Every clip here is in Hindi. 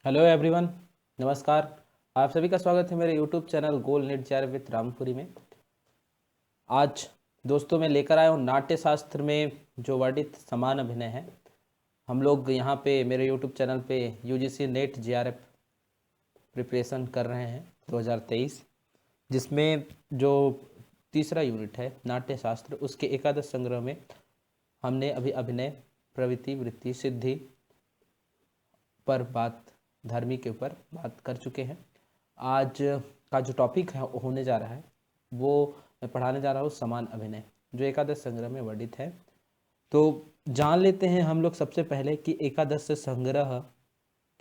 हेलो एवरीवन, नमस्कार। आप सभी का स्वागत है मेरे YouTube channel goal net JRF with Rampuri में। आज दोस्तों मैं लेकर आया हूँ नाट्य शास्त्र में जो वर्णित समान अभिनय है। हम लोग यहाँ पे मेरे यूट्यूब चैनल पे यूजीसी नेट जेआरएफ प्रिपरेशन कर रहे हैं 2023, जिसमें जो तीसरा यूनिट है नाट्य शास्त्र, उसके एकादश संग्रह में हमने अभी अभिनय, प्रवृत्ति, वृत्ति, सिद्धि पर बात, धर्मी के ऊपर बात कर चुके हैं। आज का जो टॉपिक है होने जा रहा है वो मैं पढ़ाने जा रहा हूँ समान अभिनय, जो एकादश संग्रह में वर्णित है। तो जान लेते हैं हम लोग सबसे पहले कि एकादश संग्रह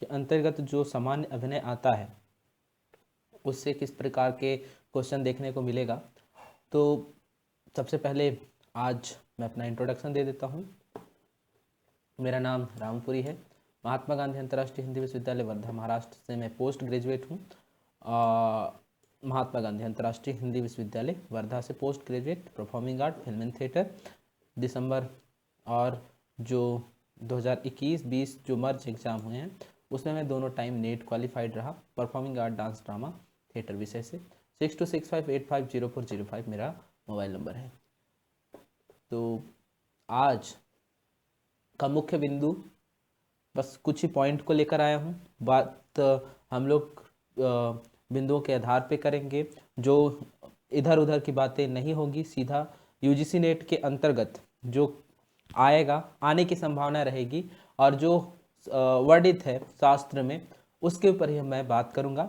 के अंतर्गत जो सामान्य अभिनय आता है उससे किस प्रकार के क्वेश्चन देखने को मिलेगा। तो सबसे पहले आज मैं अपना इंट्रोडक्शन दे देता हूँ। मेरा नाम रामपुरी है। महात्मा गांधी अंतर्राष्ट्रीय हिंदी विश्वविद्यालय वर्धा महाराष्ट्र से मैं पोस्ट ग्रेजुएट हूँ। महात्मा गांधी अंतर्राष्ट्रीय हिंदी विश्वविद्यालय वर्धा से post graduate, performing art, film and theatre. दिसंबर और जो 2021-20 जो मर्ज एग्जाम हुए हैं उसमें मैं दोनों टाइम नेट क्वालिफाइड रहा। Performing art, dance, drama, theatre विषय से। 6265850405 मेरा मोबाइल नंबर है। तो आज का मुख्य बिंदु बस कुछ ही पॉइंट को लेकर आया हूँ। बात हम लोग बिंदुओं के आधार पे करेंगे, जो इधर उधर की बातें नहीं होगी। सीधा यूजीसी नेट के अंतर्गत जो आएगा, आने की संभावना रहेगी, और जो वर्णित है शास्त्र में उसके ऊपर ही मैं बात करूँगा।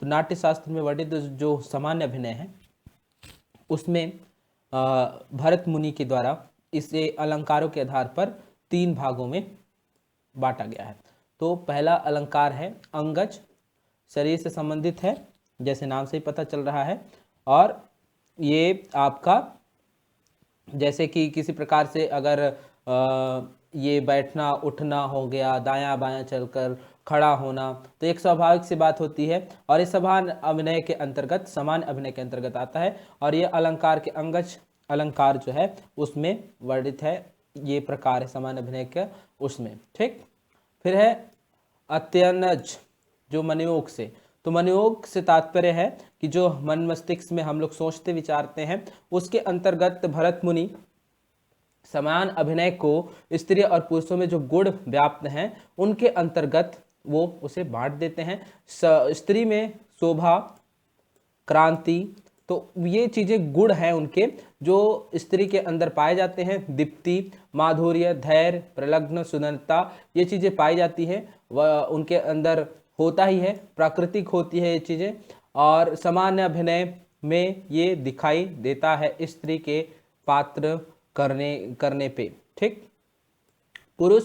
तो नाट्य शास्त्र में वर्णित जो सामान्य अभिनय है उसमें भरत मुनि के द्वारा इसे अलंकारों के आधार पर 3 भागों में बांटा गया है। तो पहला अलंकार है अंगज, शरीर से संबंधित है, जैसे नाम से ही पता चल रहा है। और ये आपका जैसे कि किसी प्रकार से अगर ये बैठना उठना हो गया, दायां बायां चलकर खड़ा होना, तो एक स्वाभाविक सी बात होती है, और ये समान अभिनय के अंतर्गत, समान अभिनय के अंतर्गत आता है। और ये अलंकार के अंगज अलंकार जो है उसमें वर्णित है, ये प्रकार है समान अभिनय का उसमें। ठीक, फिर है अत्यनज, जो मनयोग से। तो मनयोग से तात्पर्य है कि जो मन मस्तिष्क में हम लोग सोचते विचारते हैं, उसके अंतर्गत भरत मुनि समान अभिनय को स्त्री और पुरुषों में जो गुण व्याप्त हैं उनके अंतर्गत वो उसे बांट देते हैं। स्त्री में शोभा, क्रांति, तो ये चीज़ें गुण हैं उनके जो स्त्री के अंदर पाए जाते हैं। दीप्ति, माधुर्य, धैर्य, प्रलग्न, सुंदरता, ये चीज़ें पाई जाती हैं, वह उनके अंदर होता ही है, प्राकृतिक होती है ये चीज़ें। और सामान्य अभिनय में ये दिखाई देता है स्त्री के पात्र करने पे। ठीक, पुरुष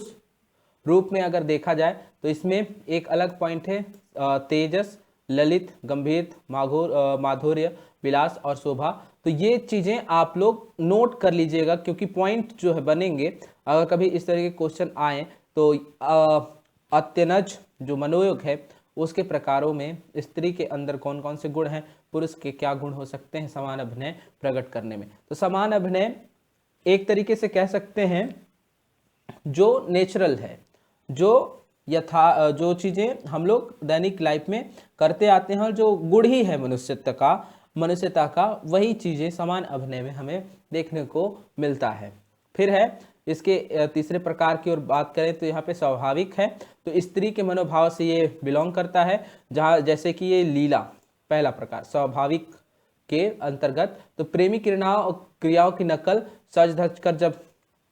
रूप में अगर देखा जाए तो इसमें एक अलग पॉइंट है, तेजस, ललित, गंभीर, माधुर्य, विलास और शोभा। तो ये चीज़ें आप लोग नोट कर लीजिएगा, क्योंकि पॉइंट जो है बनेंगे अगर कभी इस तरह के क्वेश्चन आए तो अत्यनज जो मनोयोग है उसके प्रकारों में स्त्री के अंदर कौन कौन से गुण हैं, पुरुष के क्या गुण हो सकते हैं समान अभिनय प्रकट करने में। तो समान अभिनय एक तरीके से कह सकते हैं जो नेचुरल है, जो चीज़ें हम लोग दैनिक लाइफ में करते आते हैं और जो गुण ही है मनुष्यता का, वही चीज़ें समान अभिनय में हमें देखने को मिलता है। फिर है इसके तीसरे प्रकार की ओर बात करें तो यहाँ पे स्वाभाविक है, तो स्त्री के मनोभाव से ये बिलोंग करता है। जहाँ जैसे कि ये लीला, पहला प्रकार स्वाभाविक के अंतर्गत। तो प्रेमी क्रियाओं की नकल सज धज कर जब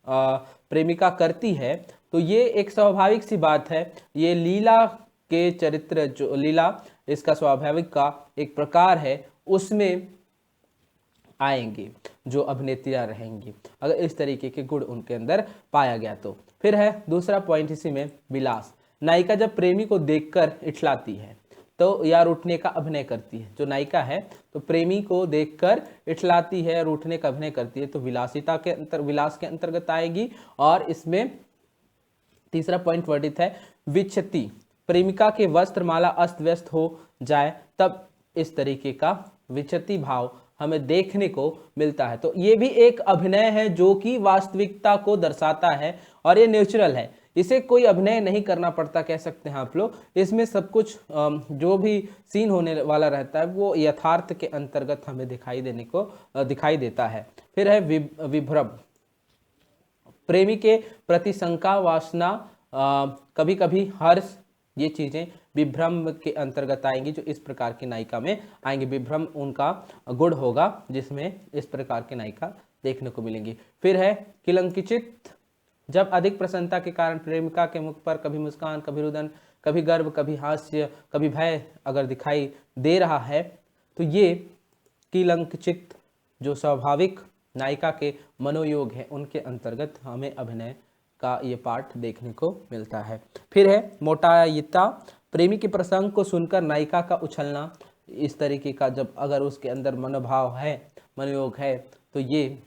प्रेमिका करती है तो ये एक स्वाभाविक सी बात है। ये लीला के चरित्र, जो लीला इसका स्वाभाविक का एक प्रकार है, उसमें आएंगे जो अभिनेत्रियां रहेंगी अगर इस तरीके के गुण उनके अंदर पाया गया तो। फिर है दूसरा पॉइंट इसी में विलास। नायिका जब प्रेमी को देखकर इठलाती है तो या रूठने का अभिनय करती है, जो नायिका है तो प्रेमी को देखकर इठलाती है, रूठने का अभिनय करती है, तो विलासिता के विलास के अंतर्गत आएगी। और इसमें तीसरा पॉइंट वर्णित है विच्छति, प्रेमिका के वस्त्र माला अस्त व्यस्त हो जाए तब इस तरीके का विच्छति भाव हमें देखने को मिलता है। तो ये भी एक अभिनय है जो कि वास्तविकता को दर्शाता है और ये नेचुरल है। इसे कोई अभिनय नहीं करना पड़ता कह सकते हैं आप लोग। इसमें सब कुछ जो भी सीन होने वाला रहता है वो यथार्थ के अंतर्गत हमें दिखाई देता है। फिर है विभ्रम, प्रेमी के प्रति शंका, वासना, कभी कभी हर्ष, ये चीजें विभ्रम के अंतर्गत आएंगी, जो इस प्रकार की नायिका में आएंगी। विभ्रम उनका गुण होगा जिसमें इस प्रकार की नायिका देखने को मिलेंगी। फिर है किलंकिचित, जब अधिक प्रसन्नता के कारण प्रेमिका के मुख पर कभी मुस्कान, कभी रुदन, कभी गर्व, कभी हास्य, कभी भय अगर दिखाई दे रहा है तो ये किलंकिचित जो स्वाभाविक नायिका के मनोयोग है उनके अंतर्गत हमें अभिनय का ये पाठ देखने को मिलता है। फिर है मोटायिता, प्रेमी के प्रसंग को सुनकर नायिका का उछलना, इस तरीके का जब अगर उसके अंदर मनोभाव है, मनोयोग है, तो ये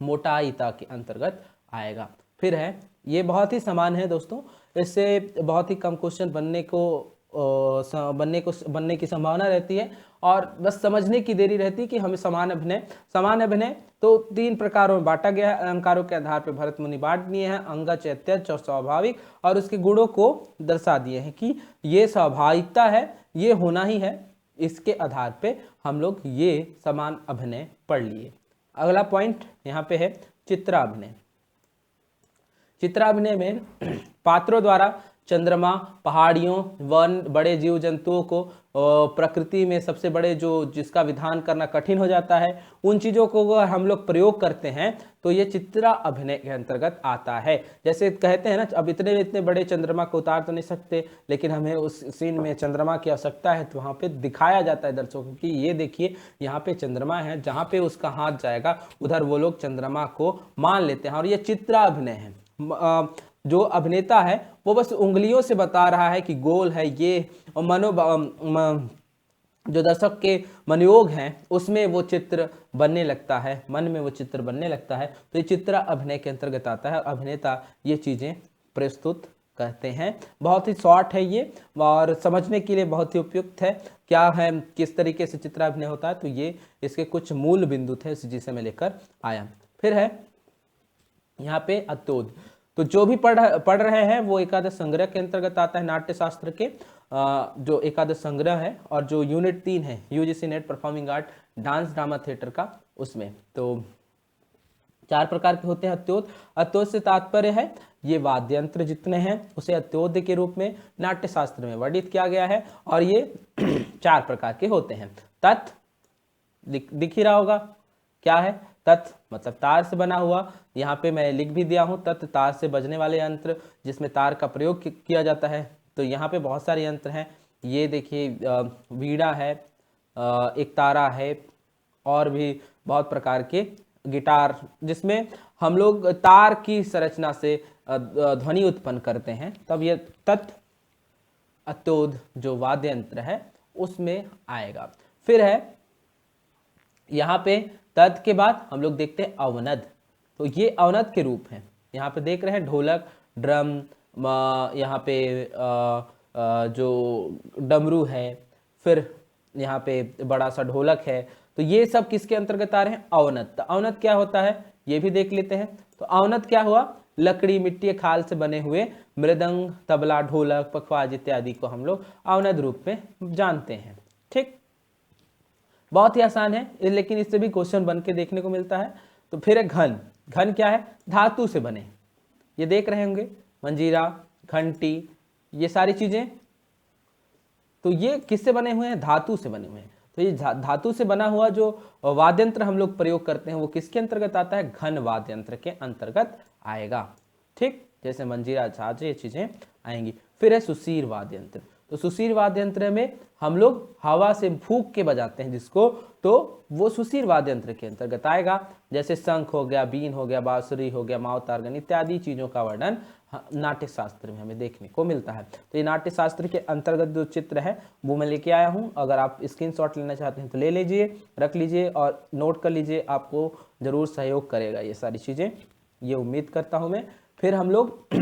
मोटायिता के अंतर्गत आएगा। फिर है, ये बहुत ही समान है दोस्तों, इससे बहुत ही कम क्वेश्चन बनने की संभावना रहती है और बस समझने की देरी रहती है कि हमें समान अभिनय तो 3 प्रकारों में बांटा गया है। अलंकारों के आधार पर भरत मुनि बांट दिए हैं, अंगज, अत्यज और स्वाभाविक, और उसके गुणों को दर्शा दिए हैं कि ये स्वाभाविकता है, ये होना ही है। इसके आधार पे हम लोग ये समान अभिनय पढ़ लिए। अगला पॉइंट यहाँ पे है चित्राभिनय। चित्राभिनय में पात्रों द्वारा चंद्रमा, पहाड़ियों, वन, बड़े जीव जंतुओं को, प्रकृति में सबसे बड़े जिसका विधान करना कठिन हो जाता है, उन चीज़ों को अगर हम लोग प्रयोग करते हैं तो ये चित्रा अभिनय के अंतर्गत आता है। जैसे कहते हैं ना, अब इतने बड़े चंद्रमा को उतार तो नहीं सकते, लेकिन हमें उस सीन में चंद्रमा की आवश्यकता है तो वहाँ पे दिखाया जाता है दर्शकों को कि ये देखिए यहाँ पे चंद्रमा है, जहाँ पे उसका हाथ जाएगा उधर वो लोग चंद्रमा को मान लेते हैं, और ये चित्रा अभिनय है। जो अभिनेता है वो बस उंगलियों से बता रहा है कि गोल है ये, और जो दर्शक के मनोयोग हैं उसमें वो चित्र बनने लगता है, मन में वो चित्र बनने लगता है, तो ये चित्र अभिनय के अंतर्गत आता है। अभिनेता ये चीज़ें प्रस्तुत करते हैं। बहुत ही शॉर्ट है ये और समझने के लिए बहुत ही उपयुक्त है। क्या है, किस तरीके से चित्राभिनय होता है, तो ये इसके कुछ मूल बिंदु थे जिसे मैं लेकर आया। फिर है यहाँ पे अत्योद, तो जो भी पढ़ रहे हैं वो एकादश संग्रह के अंतर्गत आता है। नाट्य शास्त्र के जो एकादश संग्रह है और जो यूनिट 3 है UGC net performing art dance drama theatre का, उसमें तो 4 प्रकार के होते हैं अत्योद। अत्योद से तात्पर्य है ये वाद्य यंत्र जितने हैं उसे अत्योद के रूप में नाट्य शास्त्र में वर्णित किया गया है, और ये 4 प्रकार के होते हैं। तत् दिख ही रहा होगा क्या है, तत् मतलब तार से बना हुआ, यहाँ पे मैं लिख भी दिया हूँ, तत् तार से बजने वाले यंत्र जिसमें तार का प्रयोग किया जाता है। तो यहाँ पे बहुत सारे यंत्र हैं, ये देखिए वीणा है, एक तारा है, और भी बहुत प्रकार के गिटार जिसमें हम लोग तार की संरचना से ध्वनि उत्पन्न करते हैं, तब ये तत् अत्योद जो वाद्य यंत्र है उसमें आएगा। फिर है यहाँ पे तत् के बाद हम लोग देखते हैं अवनद, तो ये अवनद के रूप हैं। यहाँ पे देख रहे हैं ढोलक, ड्रम, यहाँ पे जो डमरू है, फिर यहाँ पे बड़ा सा ढोलक है, तो ये सब किसके अंतर्गत आ रहे हैं, अवनद। तो अवनद क्या होता है ये भी देख लेते हैं। तो अवनद क्या हुआ, लकड़ी, मिट्टी, खाल से बने हुए मृदंग, तबला, ढोलक, पखवाज इत्यादि को हम लोग अवनद रूप में जानते हैं। ठीक, बहुत ही आसान है, लेकिन इससे भी क्वेश्चन बन के देखने को मिलता है। तो फिर है घन। घन क्या है, धातु से बने, ये देख रहे होंगे मंजीरा, घंटी, ये सारी चीजें, तो ये किससे बने हुए हैं, धातु से बने हुए हैं। तो ये धातु से बना हुआ जो वाद्यंत्र हम लोग प्रयोग करते हैं वो किसके अंतर्गत आता है, घन वाद्यंत्र के अंतर्गत आएगा। ठीक, जैसे मंजीरा, झांझ, ये चीजें आएंगी। फिर है सुशीर वाद्यंत्र। तो सुशीर वाद्यंत्र में हम लोग हवा से फूंक के बजाते हैं जिसको, तो वो सुशीर वाद्यंत्र के अंतर्गत आएगा। जैसे शंख हो गया, बीन हो गया, बांसुरी हो गया, मावतारगन इत्यादि चीजों का वर्णन नाट्य शास्त्र में हमें देखने को मिलता है। तो ये नाट्य शास्त्र के अंतर्गत जो चित्र है वो मैं लेके आया हूँ। अगर आप स्क्रीनशॉट लेना चाहते हैं तो ले लीजिए, रख लीजिए और नोट कर लीजिए, आपको जरूर सहयोग करेगा ये सारी चीजें, ये उम्मीद करता हूँ मैं। फिर हम लोग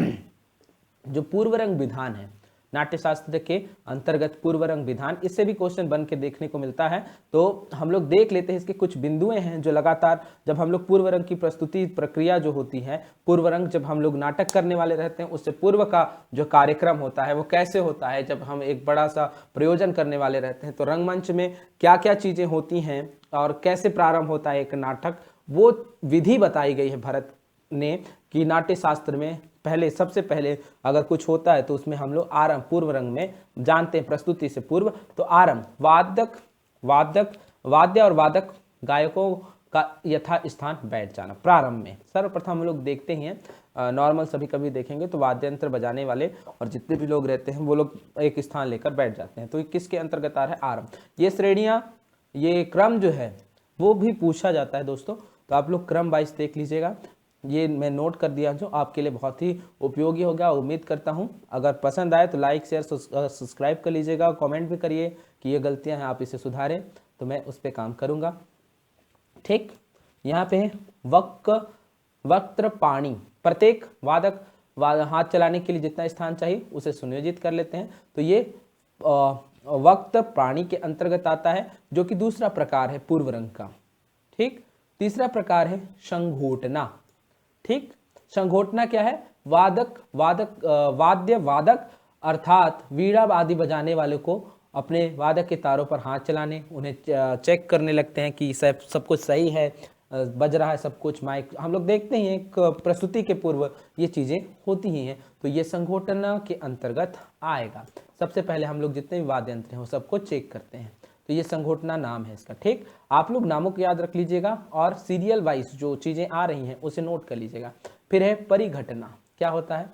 जो पूर्व रंग विधान है, नाट्यशास्त्र के अंतर्गत पूर्वरंग विधान, इससे भी क्वेश्चन बन के देखने को मिलता है। तो हम लोग देख लेते हैं इसके कुछ बिंदुएं हैं जो लगातार जब हम लोग पूर्वरंग की प्रस्तुति प्रक्रिया जो होती है, पूर्वरंग जब हम लोग नाटक करने वाले रहते हैं उससे पूर्व का जो कार्यक्रम होता है वो कैसे होता है, जब हम एक बड़ा सा प्रयोजन करने वाले रहते हैं तो रंगमंच में क्या क्या चीजें होती हैं और कैसे प्रारंभ होता है एक नाटक, वो विधि बताई गई है भरत ने कि नाट्य शास्त्र में पहले सबसे पहले अगर कुछ होता है तो उसमें हम लोग आरंभ पूर्व रंग में जानते हैं प्रस्तुति से पूर्व। तो आरंभ वाद्य और वादक गायकों का यथा स्थान बैठ जाना। प्रारंभ में सर्वप्रथम हम लोग देखते हैं नॉर्मल सभी कभी देखेंगे तो वाद्य यंत्र बजाने वाले और जितने भी लोग रहते हैं वो लोग एक स्थान लेकर बैठ जाते हैं। तो ये किसके अंतर्गत आ रहा है? आरंभ। ये श्रेणियाँ, ये क्रम जो है वो भी पूछा जाता है दोस्तों, तो आप लोग क्रम वाइज देख लीजिएगा। ये मैं नोट कर दिया जो आपके लिए बहुत ही उपयोगी होगा। उम्मीद करता हूँ अगर पसंद आए तो लाइक शेयर सब्सक्राइब कर लीजिएगा, कमेंट भी करिए कि ये गलतियाँ हैं आप इसे सुधारें, तो मैं उस पर काम करूँगा। ठीक, यहाँ पे वक्त्र पाणी, प्रत्येक वादक हाथ चलाने के लिए जितना स्थान चाहिए उसे सुनियोजित कर लेते हैं। तो ये वक्त प्राणी के अंतर्गत आता है, जो कि दूसरा प्रकार है पूर्व रंग का। ठीक, तीसरा प्रकार है संघोटना। ठीक, संघोटना क्या है? वाद्य वादक अर्थात वीणा आदि बजाने वाले को अपने वादक के तारों पर हाथ चलाने, उन्हें चेक करने लगते हैं कि सब कुछ सही है, बज रहा है सब कुछ, माइक हम लोग देखते हैं एक प्रस्तुति के पूर्व ये चीज़ें होती ही हैं। तो ये संघोटना के अंतर्गत आएगा। सबसे पहले हम लोग जितने भी वाद्य यंत्र हैं वो सबको चेक करते हैं, तो ये संघोटना नाम है इसका। ठीक, आप लोग नामों को याद रख लीजिएगा और सीरियल वाइज जो चीज़ें आ रही हैं उसे नोट कर लीजिएगा। फिर है परिघटना। क्या होता है?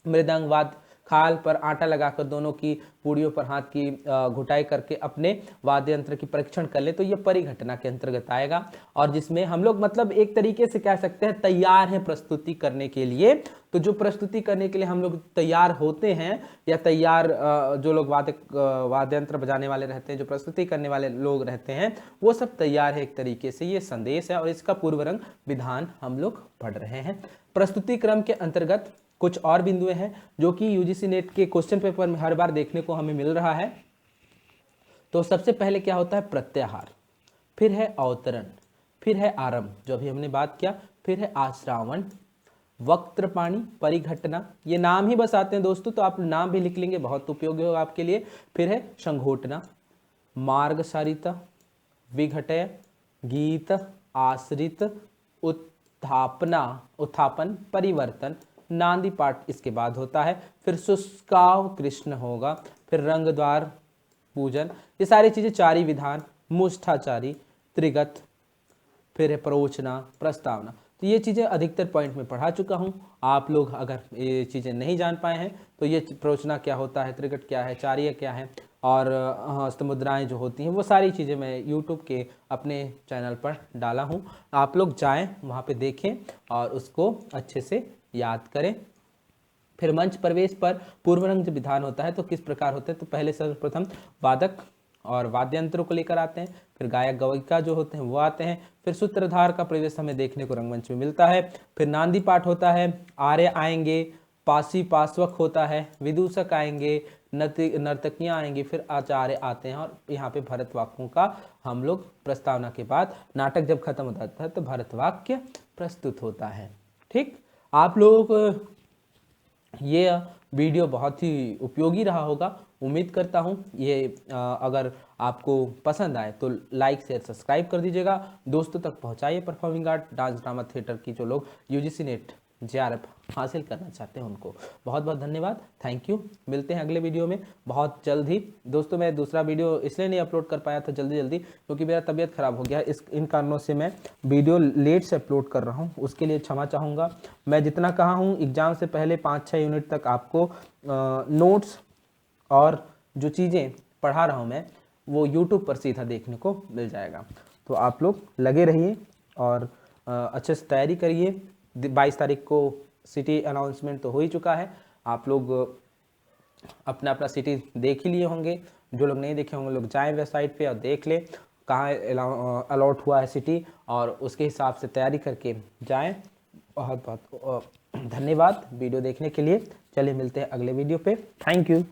मृदंग वाद्य खाल पर आटा लगाकर दोनों की पूड़ियों पर हाथ की घुटाई करके अपने वाद्य यंत्र की परीक्षण कर ले, तो ये परिघटना के अंतर्गत आएगा। और जिसमें हम लोग मतलब एक तरीके से कह सकते हैं तैयार हैं प्रस्तुति करने के लिए। तो जो प्रस्तुति करने के लिए हम लोग तैयार होते हैं या तैयार जो लोग वाद्य यंत्र बजाने वाले रहते हैं, जो प्रस्तुति करने वाले लोग रहते हैं, वो सब तैयार है एक तरीके से। ये संदेश है और इसका पूर्वरंग विधान हम लोग पढ़ रहे हैं। प्रस्तुति क्रम के अंतर्गत कुछ और बिंदुएं हैं जो कि यूजीसी नेट के क्वेश्चन पेपर में हर बार देखने को हमें मिल रहा है। तो सबसे पहले क्या होता है? प्रत्याहार, फिर है अवतरण, फिर है आरंभ जो अभी हमने बात किया, फिर है आश्रावण, वक्त्रपाणी, परिघटना। ये नाम ही बस आते हैं दोस्तों, तो आप नाम भी लिख लेंगे, बहुत उपयोगी होगा आपके लिए। फिर है संघोटना, मार्गसारिता, विघटय, गीत, आश्रित, उत्थापन, परिवर्तन, नांदी पाठ इसके बाद होता है। फिर शुष्काव कृष्ण होगा, फिर रंग द्वार पूजन, ये सारी चीजें चारी विधान, मुष्ठाचारी, त्रिगत, फिर है प्रवचना, प्रस्तावना। तो ये चीजें अधिकतर पॉइंट में पढ़ा चुका हूँ। आप लोग अगर ये चीजें नहीं जान पाए हैं तो ये प्रवचना क्या होता है, त्रिगत क्या है, चार्य क्या है, और हस्तमुद्राएं जो होती हैं, वो सारी चीज़ें मैं YouTube के अपने चैनल पर डाला हूँ। आप लोग जाएं वहाँ पे देखें और उसको अच्छे से याद करें। फिर मंच प्रवेश पर पूर्वरंग जब विधान होता है तो किस प्रकार होता है? तो पहले सर्वप्रथम वादक और वाद्य यंत्रों को लेकर आते हैं, फिर गायक गायिका जो होते हैं वो आते हैं, फिर सूत्रधार का प्रवेश हमें देखने को रंगमंच में मिलता है, फिर नांदी पाठ होता है, आर्य आएंगे, पासी पार्श्वक होता है, विदूषक आएंगे, नर्तकियां आएंगी, फिर आचार्य आते हैं और यहाँ पे भरत वाक्यों का हम लोग प्रस्तावना के बाद नाटक जब खत्म हो जाता है तो भरत वाक्य प्रस्तुत होता है। ठीक, आप लोगों को ये वीडियो बहुत ही उपयोगी रहा होगा, उम्मीद करता हूँ। ये अगर आपको पसंद आए तो लाइक शेयर सब्सक्राइब कर दीजिएगा, दोस्तों तक पहुँचाइए। Performing art, dance, drama, theatre की जो लोग यूजीसी नेट JRF हासिल करना चाहते हैं उनको बहुत बहुत धन्यवाद, थैंक यू। मिलते हैं अगले वीडियो में बहुत जल्द ही। दोस्तों मैं दूसरा वीडियो इसलिए नहीं अपलोड कर पाया था जल्दी क्योंकि मेरा तबीयत खराब हो गया, इन कारणों से मैं वीडियो लेट से अपलोड कर रहा हूँ, उसके लिए क्षमा चाहूँगा। मैं जितना कहा हूँ एग्जाम से पहले 5-6 यूनिट तक आपको नोट्स और जो चीज़ें पढ़ा रहा हूँ मैं वो यूट्यूब पर सीधा देखने को मिल जाएगा। तो आप लोग लगे रहिए और अच्छे से तैयारी करिए। 22 तारीख को सिटी अनाउंसमेंट तो हो ही चुका है, आप लोग अपना अपना सिटी देख ही लिए होंगे, जो लोग नहीं देखे होंगे लोग जाएं वेबसाइट पे और देख ले कहाँ अलॉट हुआ है सिटी और उसके हिसाब से तैयारी करके जाएं। बहुत बहुत धन्यवाद वीडियो देखने के लिए। चलिए मिलते हैं अगले वीडियो पे। Thank you.